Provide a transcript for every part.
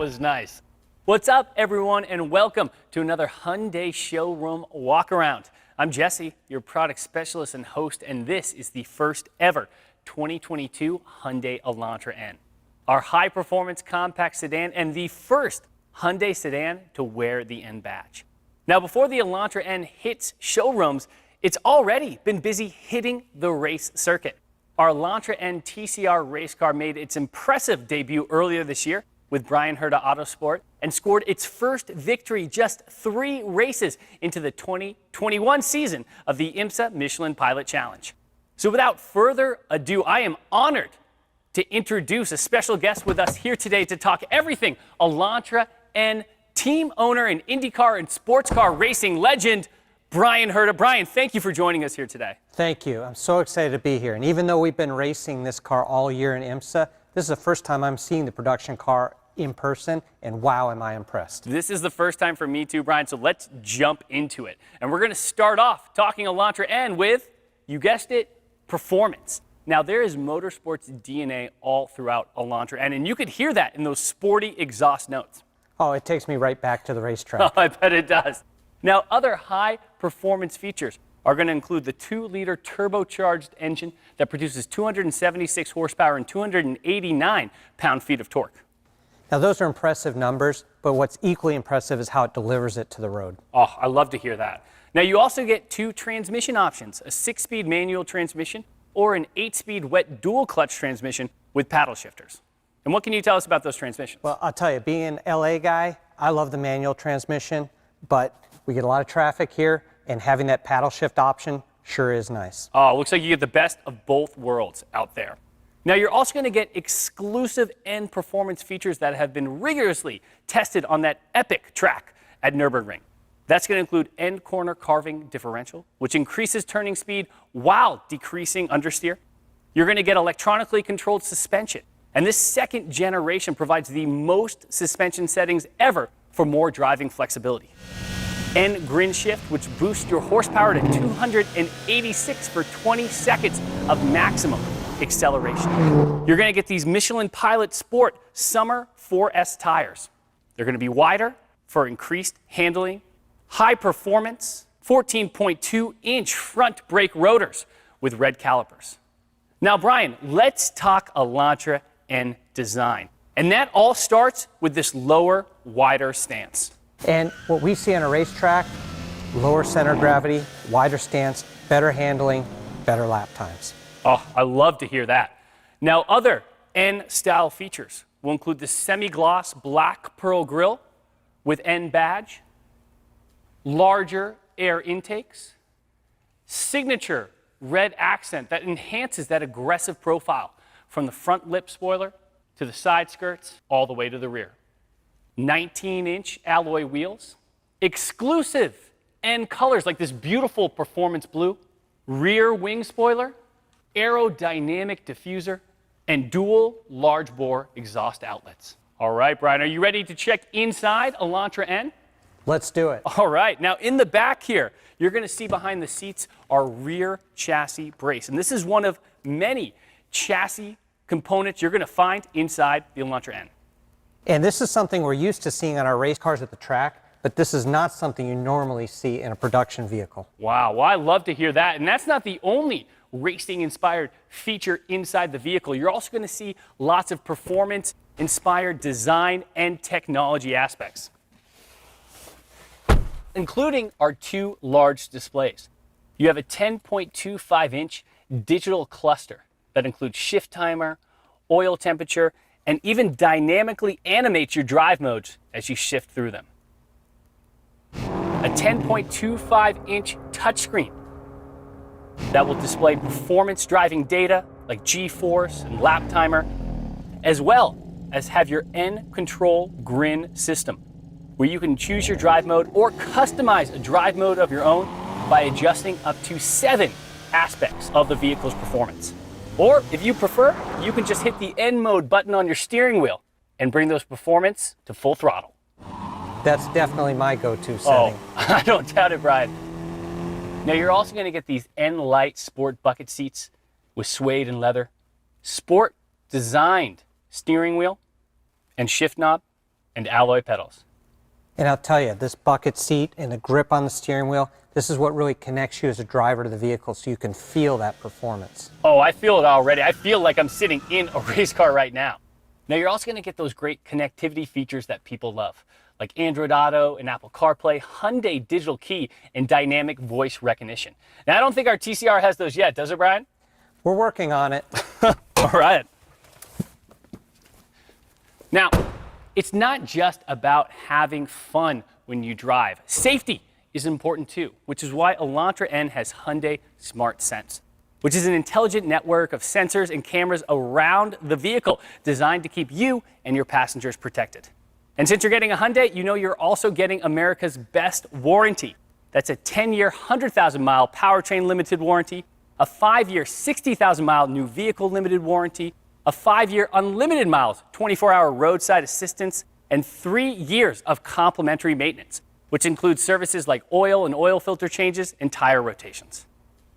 was nice. What's up, everyone, and welcome to another Hyundai showroom walk-around. I'm Jesse, your product specialist and host, and this is the first ever 2022 Hyundai ELANTRA N, our high-performance compact sedan and the first Hyundai sedan to wear the N badge. Now, before the ELANTRA N hits showrooms, it's already been busy hitting the race circuit. Our ELANTRA N TCR race car made its impressive debut earlier this year with Bryan Herta Autosport and scored its first victory just 3 races into the 2021 season of the IMSA Michelin Pilot Challenge. So without further ado, I am honored to introduce a special guest with us here today to talk everything ELANTRA N, team owner and IndyCar and sports car racing legend, Bryan Herta. Bryan, thank you for joining us here today. Thank you. I'm so excited to be here. And even though we've been racing this car all year in IMSA, this is the first time I'm seeing the production car in person, and wow, am I impressed. This is the first time for me too, Bryan, so let's jump into it. And we're going to start off talking ELANTRA N with, you guessed it, performance. Now, there is motorsports DNA all throughout ELANTRA N, and you could hear that in those sporty exhaust notes. Oh, it takes me right back to the racetrack. Oh, I bet it does. Now, other high-performance features are going to include the 2-liter turbocharged engine that produces 276 horsepower and 289 pound-feet of torque. Now, those are impressive numbers, but what's equally impressive is how it delivers it to the road. Oh, I love to hear that. Now, you also get 2 transmission options, a 6-speed manual transmission or an 8-speed wet dual-clutch transmission with paddle shifters. And what can you tell us about those transmissions? Well, I'll tell you, being an LA guy, I love the manual transmission, but we get a lot of traffic here, and having that paddle shift option sure is nice. Oh, looks like you get the best of both worlds out there. Now, you're also going to get exclusive N performance features that have been rigorously tested on that epic track at Nürburgring. That's going to include end corner carving differential, which increases turning speed while decreasing understeer. You're going to get electronically controlled suspension. And this second generation provides the most suspension settings ever for more driving flexibility. N grin shift, which boosts your horsepower to 286 for 20 seconds of maximum acceleration. You're going to get these Michelin Pilot Sport Summer 4S tires. They're going to be wider for increased handling, high performance, 14.2-inch front brake rotors with red calipers. Now, Bryan, let's talk ELANTRA N design. And that all starts with this lower, wider stance. And what we see on a racetrack, lower center of gravity, wider stance, better handling, better lap times. Oh, I love to hear that. Now, other N-style features will include the semi-gloss black pearl grille with N badge, larger air intakes, signature red accent that enhances that aggressive profile from the front lip spoiler to the side skirts all the way to the rear. 19-inch alloy wheels, exclusive N colors like this beautiful performance blue, rear wing spoiler, aerodynamic diffuser, and dual large bore exhaust outlets. All right, Bryan, are you ready to check inside ELANTRA N? Let's do it. All right, now in the back here, you're going to see behind the seats our rear chassis brace. And this is one of many chassis components you're going to find inside the ELANTRA N. And this is something we're used to seeing on our race cars at the track, but this is not something you normally see in a production vehicle. Wow, well, I love to hear that. And that's not the only racing-inspired feature inside the vehicle. You're also going to see lots of performance-inspired design and technology aspects, including our 2 large displays. You have a 10.25-inch digital cluster that includes shift timer, oil temperature, and even dynamically animates your drive modes as you shift through them. A 10.25-inch touchscreen that will display performance driving data like G-force and lap timer, as well as have your N Control Grin system, where you can choose your drive mode or customize a drive mode of your own by adjusting up to 7 aspects of the vehicle's performance. Or if you prefer, you can just hit the N mode button on your steering wheel and bring those performance to full throttle. That's definitely my go-to setting. Oh, I don't doubt it, Bryan. Now, you're also going to get these N-Lite Sport bucket seats with suede and leather, sport designed steering wheel and shift knob, and alloy pedals. And I'll tell you, this bucket seat and the grip on the steering wheel, this is what really connects you as a driver to the vehicle so you can feel that performance. Oh, I feel it already. I feel like I'm sitting in a race car right now. Now, you're also going to get those great connectivity features that people love, like Android Auto and Apple CarPlay, Hyundai Digital Key, and dynamic voice recognition. Now, I don't think our TCR has those yet, does it, Brian? We're working on it. All right. Now, it's not just about having fun when you drive. Safety is important too, which is why ELANTRA N has Hyundai Smart Sense, which is an intelligent network of sensors and cameras around the vehicle designed to keep you and your passengers protected. And since you're getting a Hyundai, you know you're also getting America's best warranty. That's a 10-year, 100,000-mile powertrain limited warranty, a 5-year, 60,000-mile new vehicle limited warranty, a 5-year unlimited miles, 24-hour roadside assistance, and 3 years of complimentary maintenance, which includes services like oil and oil filter changes and tire rotations.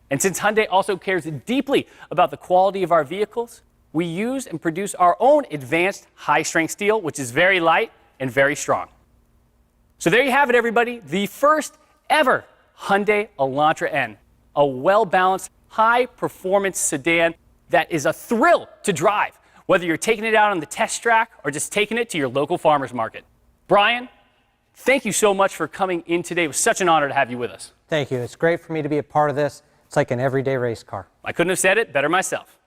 And since Hyundai also cares deeply about the quality of our vehicles, we use and produce our own advanced high-strength steel, which is very light and very strong. So there you have it, everybody. The first ever Hyundai ELANTRA N, a well-balanced, high-performance sedan that is a thrill to drive, whether you're taking it out on the test track or just taking it to your local farmer's market. Brian, thank you so much for coming in today. It was such an honor to have you with us. Thank you. It's great for me to be a part of this. It's like an everyday race car. I couldn't have said it better myself.